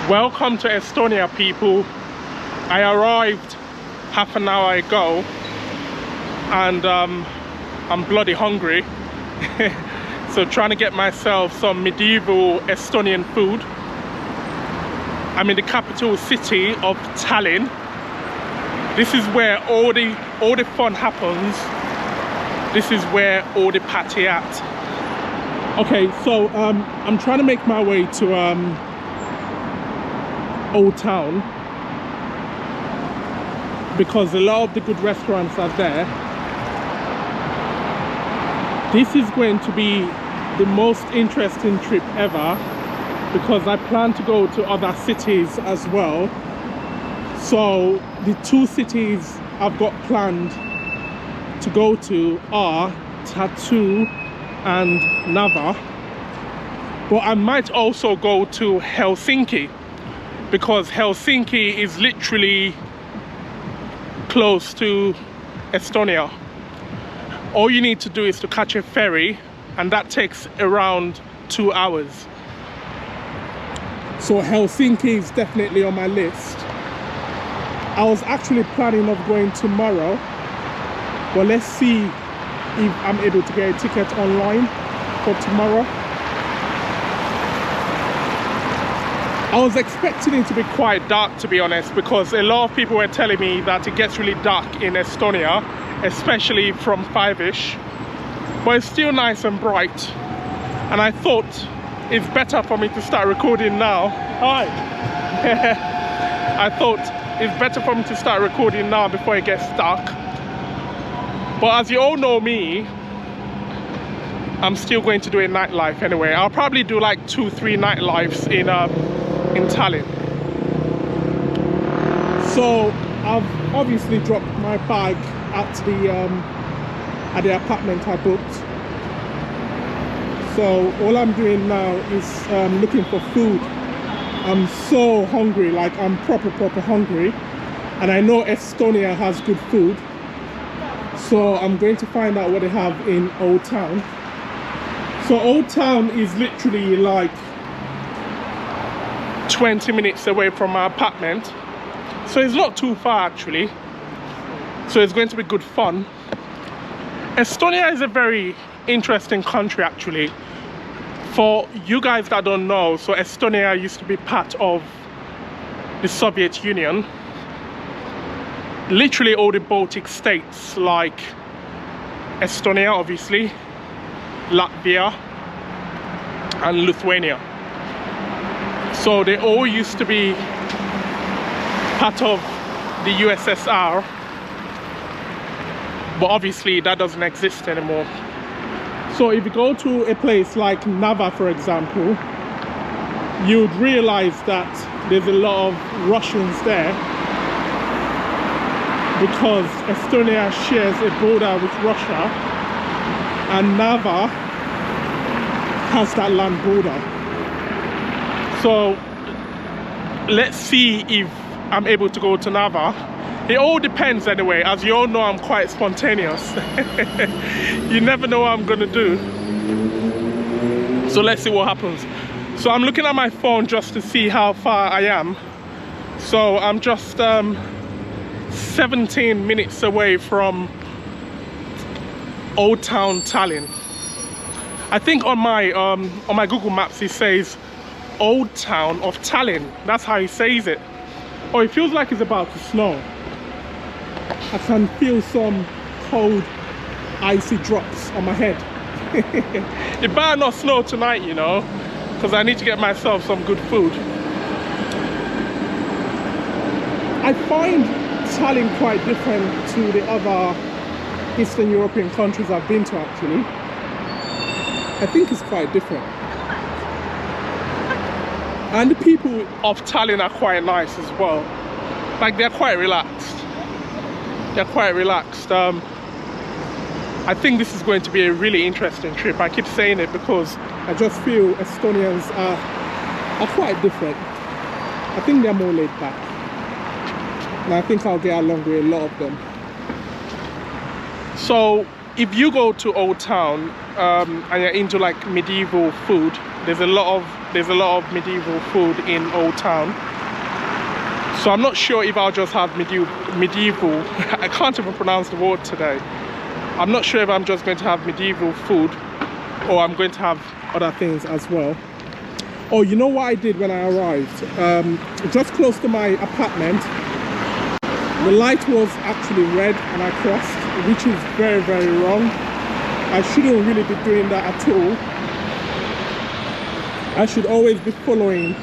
Welcome to Estonia, people. I arrived half an hour ago and I'm bloody hungry. So trying to get myself some medieval Estonian food. I'm in the capital city of Tallinn. This is where all the fun happens. This is where all the party at. Okay, so I'm trying to make my way to Old Town because a lot of the good restaurants are there. This is going to be the most interesting trip ever because I plan to go to other cities as well. So the two cities I've got planned to go to are Tartu and Narva, but I might also go to Helsinki because Helsinki is literally close to Estonia. All you need to do is to catch a ferry, and that takes around 2 hours. So Helsinki is definitely on my list. I was actually planning of going tomorrow, but let's see if I'm able to get a ticket online for tomorrow. I was expecting it to be quite dark, to be honest, because a lot of people were telling me that it gets really dark in Estonia, especially from 5ish, but it's still nice and bright. And I thought it's better for me to start recording now. Hi. I thought it's better for me to start recording now before it gets dark. But as you all know me, I'm still going to do a nightlife anyway. I'll probably do like 2-3 nightlives in Tallinn. So I've obviously dropped my bag at the apartment I booked. So all I'm doing now is looking for food. I'm so hungry, like I'm proper hungry, and I know Estonia has good food, so I'm going to find out what they have in Old Town. So Old Town is literally like 20 minutes away from my apartment, so it's not too far actually, so it's going to be good fun. Estonia is a very interesting country actually. For you guys that don't know, so Estonia used to be part of the Soviet Union. Literally all the Baltic states, like Estonia obviously, Latvia and Lithuania. So they all used to be part of the USSR, but obviously that doesn't exist anymore. So if you go to a place like Narva, for example, you'd realize that there's a lot of Russians there because Estonia shares a border with Russia and Narva has that land border. So let's see if I'm able to go to Narva. It all depends anyway. As you all know, I'm quite spontaneous. You never know what I'm gonna do. So let's see what happens. So I'm looking at my phone just to see how far I am. So I'm just 17 minutes away from Old Town Tallinn. I think on my Google Maps it says Old Town of Tallinn. That's how he says it. Oh, it feels like it's about to snow. I can feel some cold, icy drops on my head. It better not snow tonight, you know, because I need to get myself some good food. I find Tallinn quite different to the other Eastern European countries I've been to actually. I think it's quite different. And the people of Tallinn are quite nice as well. Like, they're quite relaxed. They're quite relaxed. I think this is going to be a really interesting trip. I keep saying it because I just feel Estonians are quite different. I think they're more laid back. And I think I'll get along with a lot of them. So if you go to Old Town and you're into like medieval food, there's a lot of medieval food in Old Town. So I'm not sure if I'll just have medieval I can't even pronounce the word today. I'm not sure if I'm just going to have medieval food or I'm going to have other things as well. Oh, you know what I did when I arrived? Just close to my apartment, the light was actually red and I crossed, which is very, very wrong. I shouldn't really be doing that at all. I should always be following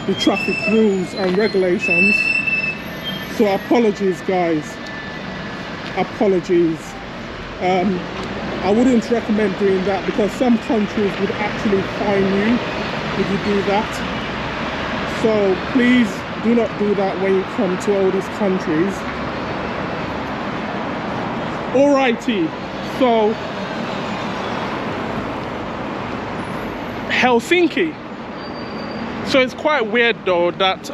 the traffic rules and regulations. So apologies, guys. Apologies. I wouldn't recommend doing that because some countries would actually fine you if you do that. So please do not do that when you come to all these countries. Alrighty, so Helsinki. So it's quite weird though that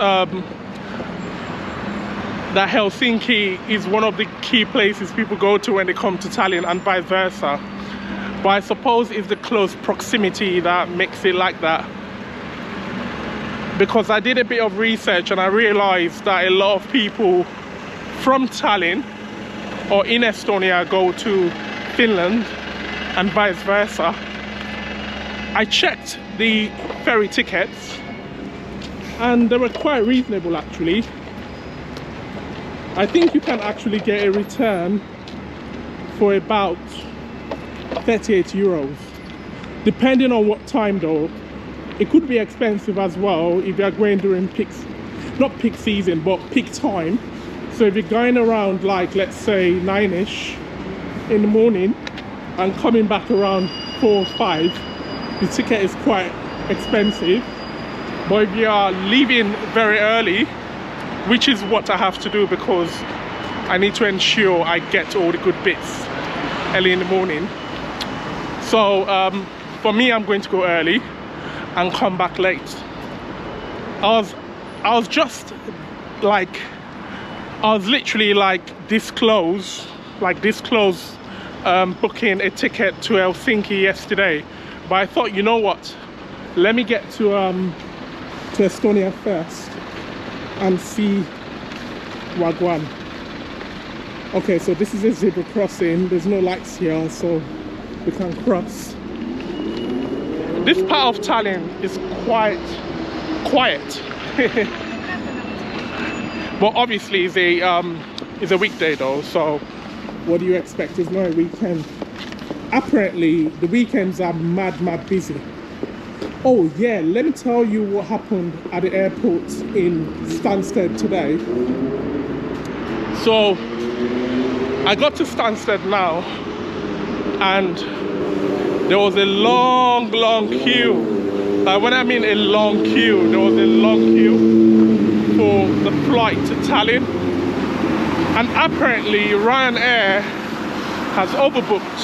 that Helsinki is one of the key places people go to when they come to Tallinn and vice versa. But I suppose it's the close proximity that makes it like that. Because I did a bit of research and I realized that a lot of people from Tallinn or in Estonia go to Finland and vice versa. I checked the ferry tickets and they were quite reasonable actually. I think you can actually get a return for about 38 euros. Depending on what time though. It could be expensive as well if you're going during not peak season, but peak time. So if you're going around like, let's say 9ish in the morning and coming back around 4 or 5, the ticket is quite expensive. But if you are leaving very early, which is what I have to do because I need to ensure I get all the good bits early in the morning. So for me, I'm going to go early and come back late. I was just like, I was literally like this close booking a ticket to Helsinki yesterday. But I thought, you know what? Let me get to Estonia first and see Wagwan. Okay, so this is a zebra crossing. There's no lights here, so we can cross. This part of Tallinn is quite quiet. But obviously it's a weekday though, so what do you expect? It's not a weekend. Apparently the weekends are mad busy. Oh yeah, let me tell you what happened at the airport in Stansted today. So I got to Stansted now and there was a long queue. When I mean a long queue, there was a long queue for the flight to Tallinn. And apparently Ryanair has overbooked.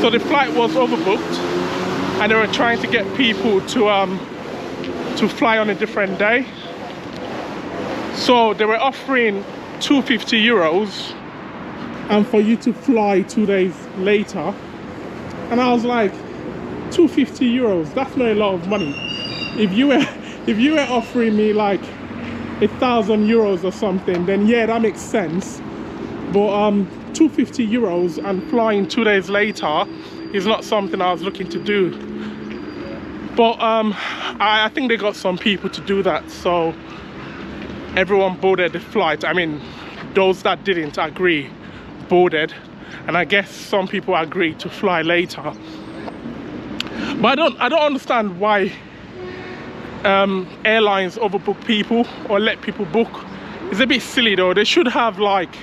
So the flight was overbooked and they were trying to get people to fly on a different day. So they were offering 250 euros and for you to fly 2 days later. And I was like, 250 euros, that's not a lot of money. If you were offering me like 1,000 euros or something, then yeah, that makes sense. But 250 euros and flying 2 days later is not something I was looking to do. But I think they got some people to do that, so everyone boarded the flight. I mean, those that didn't agree boarded, and I guess some people agreed to fly later. But I don't understand why airlines overbook people or let people book. It's a bit silly though. They should have like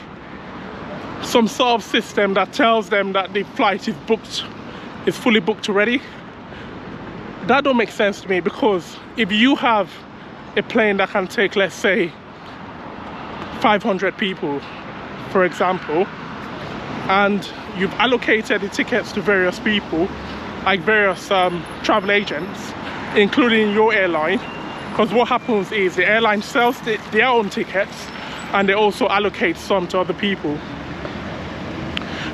some sort of system that tells them that the flight is booked is fully booked already. That don't make sense to me, because if you have a plane that can take, let's say, 500 people, for example, and you've allocated the tickets to various people, like various travel agents, including your airline, because what happens is the airline sells their own tickets and they also allocate some to other people.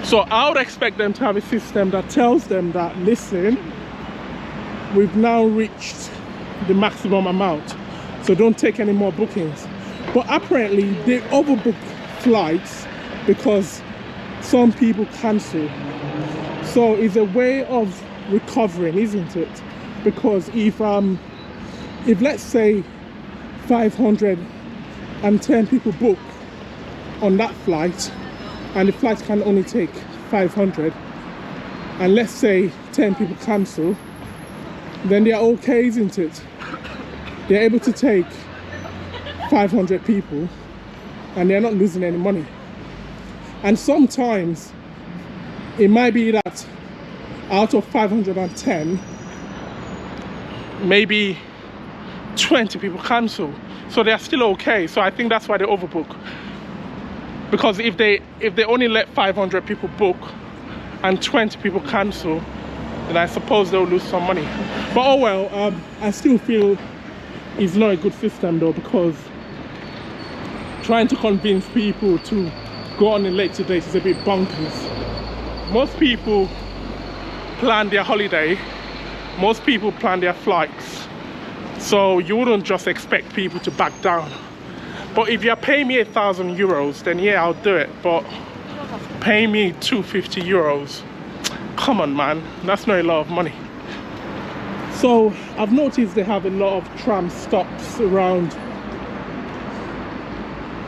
So I would expect them to have a system that tells them that, listen, we've now reached the maximum amount, so don't take any more bookings. But apparently they overbook flights because some people cancel. So it's a way of recovering, isn't it? Because if let's say 510 people book on that flight and the flight can only take 500, and let's say 10 people cancel, then they're okay, isn't it? They're able to take 500 people and they're not losing any money. And sometimes it might be that out of 510, maybe 20 people cancel, so they're still okay. So I think that's why they overbook, because if they only let 500 people book and 20 people cancel, then I suppose they'll lose some money. But oh well, I still feel it's not a good system though, because trying to convince people to go on a later date is a bit bonkers. Most people plan their holiday, most people plan their flights, so you wouldn't just expect people to back down. But if you're paying me 1,000 euros, then yeah, I'll do it. But pay me 250 euros, come on man, that's not a lot of money. So I've noticed they have a lot of tram stops around.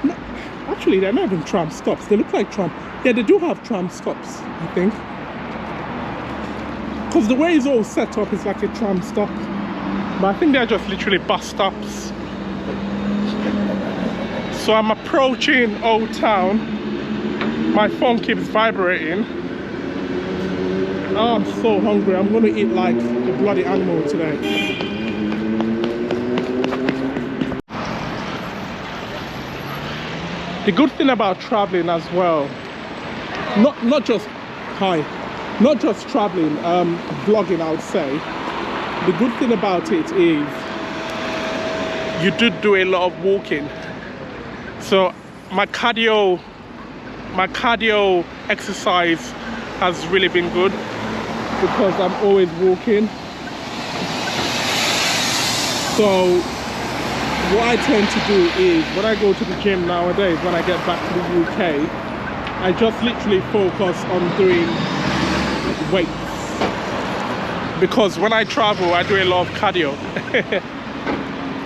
No, actually they're not even tram stops, they look like tram. Yeah, they do have tram stops, I think, because the way it's all set up is like a tram stop, but I think they're just literally bus stops. So I'm approaching Old Town. My phone keeps vibrating. Oh, I'm so hungry. I'm gonna eat like a bloody animal today. The good thing about traveling as well, not just traveling, vlogging, I would say, the good thing about it is you do a lot of walking. So my cardio exercise has really been good, because I'm always walking. So what I tend to do is, when I go to the gym nowadays, when I get back to the UK, I just literally focus on doing weights, because when I travel I do a lot of cardio.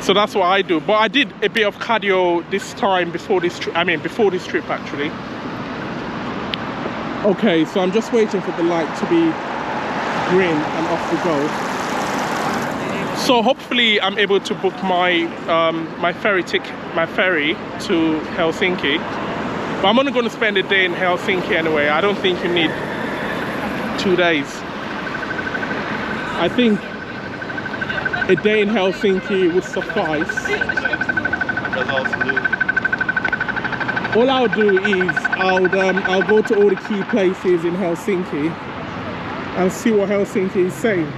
So that's what I do. But I did a bit of cardio this time before this trip, before this trip actually. Okay, so I'm just waiting for the light to be green and off we go. So hopefully I'm able to book my my ferry to Helsinki. But I'm only going to spend a day in Helsinki anyway. I don't think you need 2 days. I think a day in Helsinki would suffice. All I'll do is I'll go to all the key places in Helsinki and see what Helsinki is saying.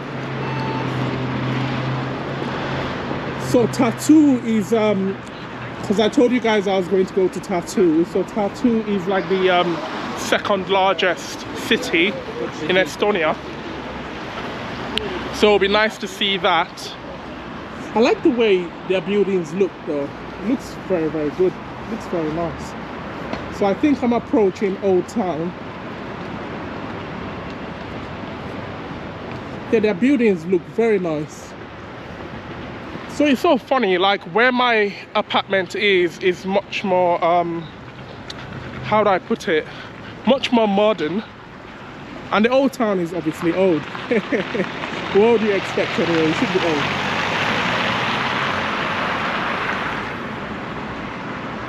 So Tartu is because I told you guys I was going to go to Tartu. So Tartu is like the second largest city in Estonia. So it'll be nice to see that. I like the way their buildings look though. It looks very, very good. It looks very nice. So I think I'm approaching Old Town. Yeah, their buildings look very nice. So it's so funny, like where my apartment is much more, how do I put it? Much more modern. And the Old Town is obviously old. What do you expect anyway? It should be old.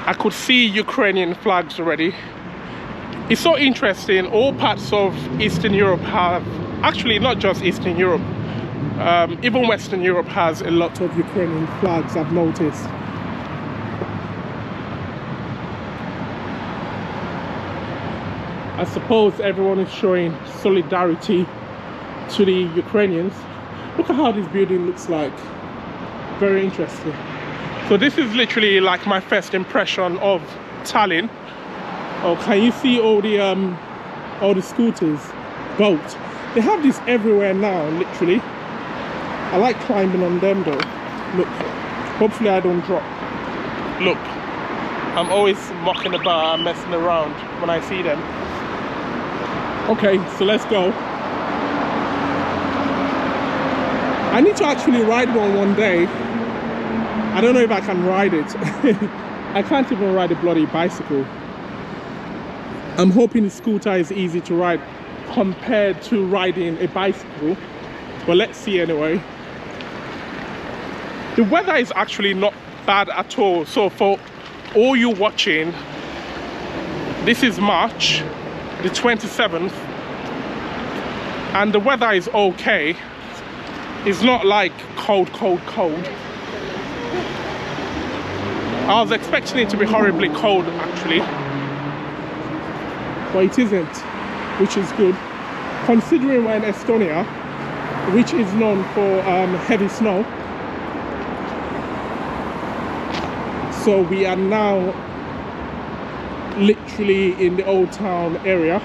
I could see Ukrainian flags already. It's so interesting. All parts of Eastern Europe have Actually, not just Eastern Europe. Even Western Europe has a lot of Ukrainian flags, I've noticed. I suppose everyone is showing solidarity to the Ukrainians. Look at how this building looks like. Very interesting. So this is literally like my first impression of Tallinn. Oh, can you see all the scooters, boats? They have this everywhere now, literally. I like climbing on them though. Look, hopefully I don't drop. Look, I'm always mucking about and messing around when I see them. Okay, so let's go. I need to actually ride one day. I don't know if I can ride it. I can't even ride a bloody bicycle. I'm hoping the scooter is easy to ride compared to riding a bicycle. But let's see anyway. The weather is actually not bad at all. So for all you watching, this is March the 27th, and the weather is okay. It's not like cold. I was expecting it to be horribly cold actually, but it isn't, which is good considering we're in Estonia, which is known for heavy snow. So we are now literally in the old town area.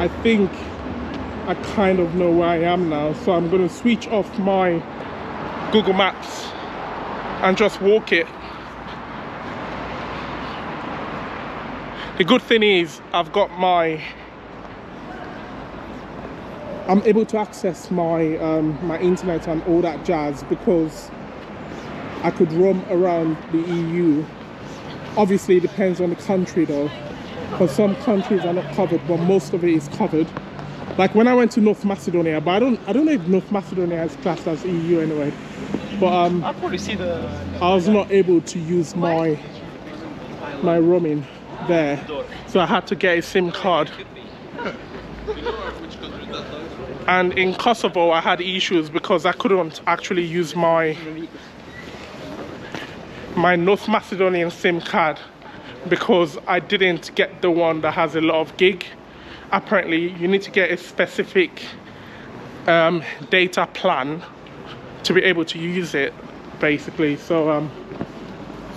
I think I kind of know where I am now, so I'm going to switch off my Google Maps and just walk it. The good thing is I've got I'm able to access my my internet and all that jazz, because I could roam around the EU. Obviously it depends on the country though, because some countries are not covered, but most of it is covered. Like when I went to North Macedonia, but I don't know if North Macedonia is classed as EU anyway. But I probably see I was not able to use my roaming there, so I had to get a SIM card. And in Kosovo I had issues because I couldn't actually use my North Macedonian SIM card, because I didn't get the one that has a lot of gig. Apparently you need to get a specific data plan to be able to use it, basically. So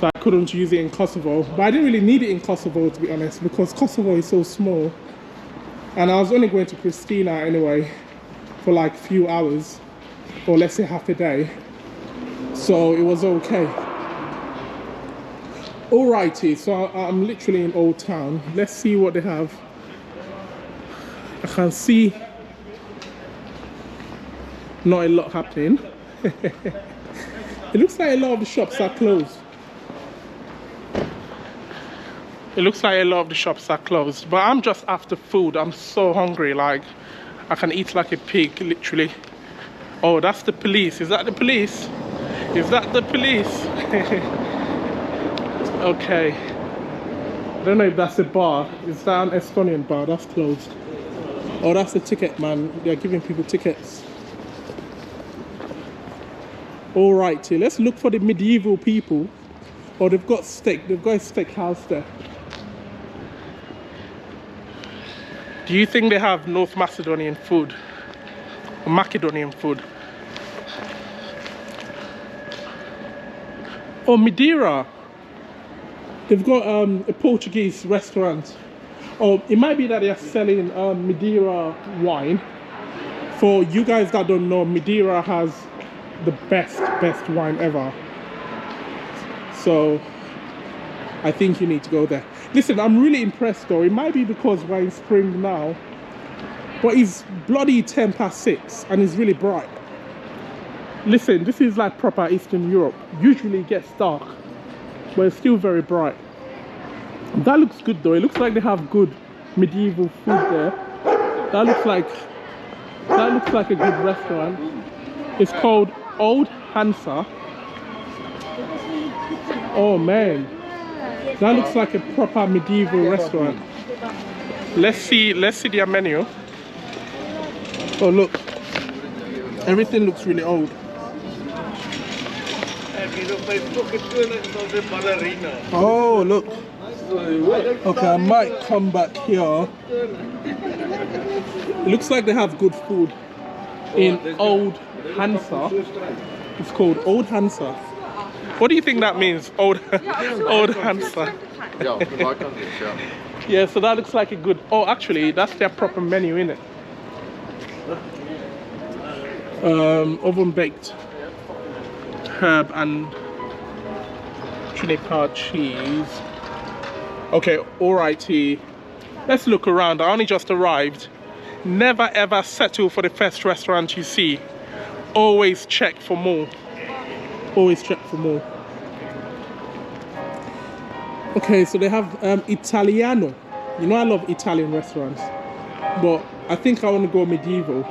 so I couldn't use it in Kosovo, but I didn't really need it in Kosovo, to be honest, because Kosovo is so small, and I was only going to Pristina anyway for like a few hours, or let's say half a day, so it was okay. Alrighty, so I'm literally in Old Town. Let's see what they have. I can see not a lot happening. It looks like a lot of the shops are closed. It looks like a lot of the shops are closed, but I'm just after food. I'm so hungry, like I can eat like a pig, literally. Oh, that's the police. Is that the police? Is that the police? Okay. I don't know if that's a bar. Is that an Estonian bar? That's closed. Oh, that's the ticket man. They're giving people tickets. Alrighty, let's look for the medieval people. Oh, they've got steak. They've got a steakhouse there. Do you think they have North Macedonian food? Or Macedonian food? Oh, Madeira. They've got a Portuguese restaurant. Oh, it might be that they are selling Madeira wine. For you guys that don't know, Madeira has the best wine ever. So I think you need to go there. Listen, I'm really impressed though. It might be because we're in spring now, but it's bloody 6:10 and it's really bright. Listen, this is like proper Eastern Europe. Usually it gets dark, but it's still very bright. That looks good though. It looks like they have good medieval food there. That looks like a good restaurant. It's called Old Hansa. Oh man, That looks like a proper medieval restaurant. Let's see their menu. Oh look, everything looks really old. Oh look. Okay, I might come back here. It looks like they have good food in Old Hansa. It's called Old Hansa. What do you think that means? Old Hansa. Yeah, so that looks like a good. Oh, actually, that's their proper menu, isn't it? Oven baked herb and Trinidad cheese. Okay, alrighty. Let's look around. I only just arrived. Never ever settle for the first restaurant you see. Always check for more. Always check for more. Okay, so they have Italiano. You know I love Italian restaurants, but I think I want to go medieval.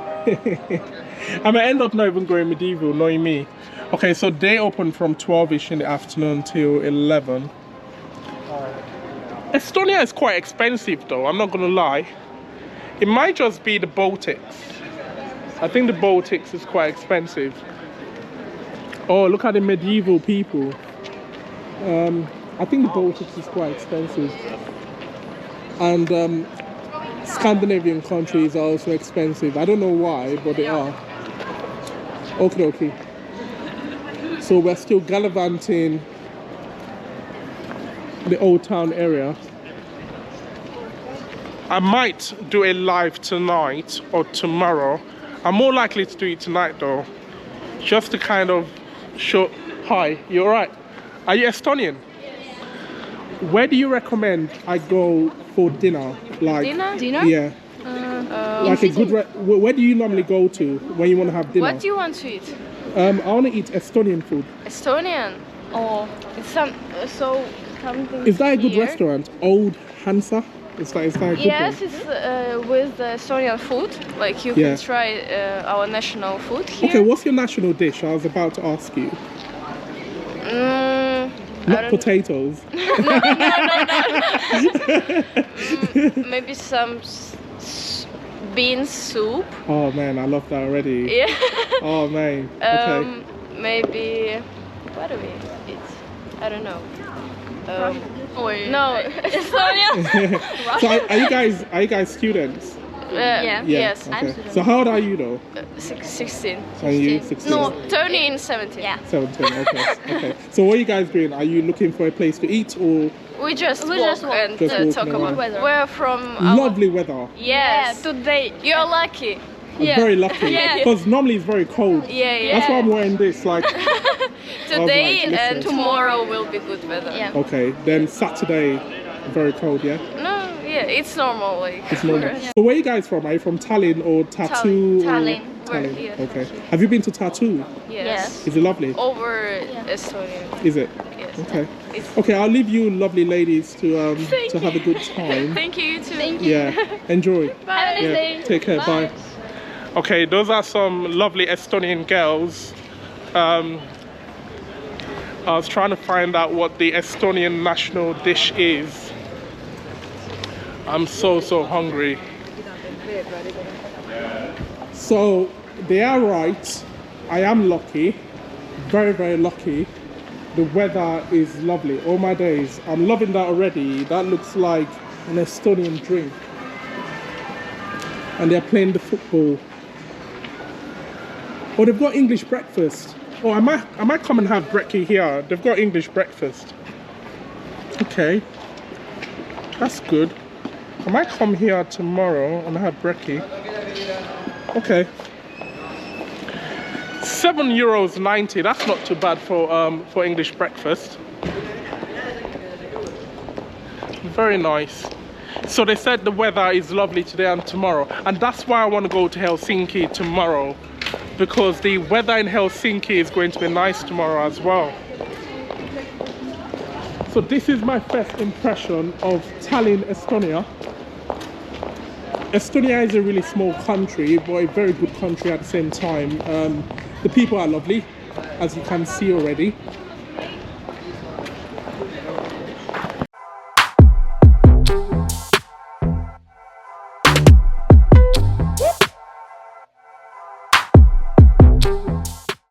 I may end up not even going medieval, knowing me. Okay, so they open from 12ish in the afternoon till 11. Estonia is quite expensive though, I'm not gonna lie. It might just be the Baltics. I think the Baltics is quite expensive. Oh, look at the medieval people. I think the Baltics is quite expensive. And Scandinavian countries are also expensive. I don't know why, but they are. Okay. So we're still gallivanting the old town area. I might do a live tonight or tomorrow. I'm more likely to do it tonight though, just to kind of show. Hi, you alright? Are you Estonian? Where do you recommend I go for dinner? Like dinner? Yeah. Like a good. Where do you normally go to when you want to have dinner? What do you want to eat? I want to eat Estonian food. Estonian? Oh, it's something. Is that a good restaurant? Old Hansa? Is that a good yes, one? it's with the Estonian food. Like you can try our national food here. Okay, what's your national dish? I was about to ask you. Not potatoes. No. Maybe some bean soup. Oh man, I love that already. Yeah. Oh man. Okay. Maybe what do we eat? I don't know. No, Estonia. So are you guys students? Yeah. Yes. Okay. So how old are you though? 16. Are you 16? No, turning 17. Yeah. 17. Okay. So what are you guys doing? Are you looking for a place to eat or? We just walk and talk about weather. We're from lovely weather. Yes. Yeah, today. You're lucky. I'm very lucky because normally it's very cold. Yeah. That's why I'm wearing this. Like today and tomorrow will be good weather. Yeah. Okay. Then Saturday, very cold. Yeah. No. Yeah, it's normal. Like. It's normal. So where are you guys from? Are you from Tallinn or Tartu? Tallinn. Tallinn. Okay. Have you been to Tartu? Yes. Is it lovely? Over Estonia. Is it? Yes. Okay. Okay, I'll leave you lovely ladies to have a good time. Thank you, you too. Thank you. Yeah. Enjoy. Bye. Have a nice day. Take care. Bye. Okay, those are some lovely Estonian girls. I was trying to find out what the Estonian national dish is. I'm so hungry. So they are right. I am lucky, very lucky. The weather is lovely. All my days, I'm loving that already. That looks like an Estonian drink. And they're playing the football. Oh, they've got English breakfast. Oh, I might come and have brekkie here. They've got English breakfast. Okay, that's good. I might come here tomorrow and have brekkie. Okay. €7.90. That's not too bad for English breakfast. Very nice. So they said the weather is lovely today and tomorrow, and that's why I want to go to Helsinki tomorrow, because the weather in Helsinki is going to be nice tomorrow as well. So this is my first impression of Tallinn, Estonia. Estonia is a really small country, but a very good country at the same time. The people are lovely, as you can see already.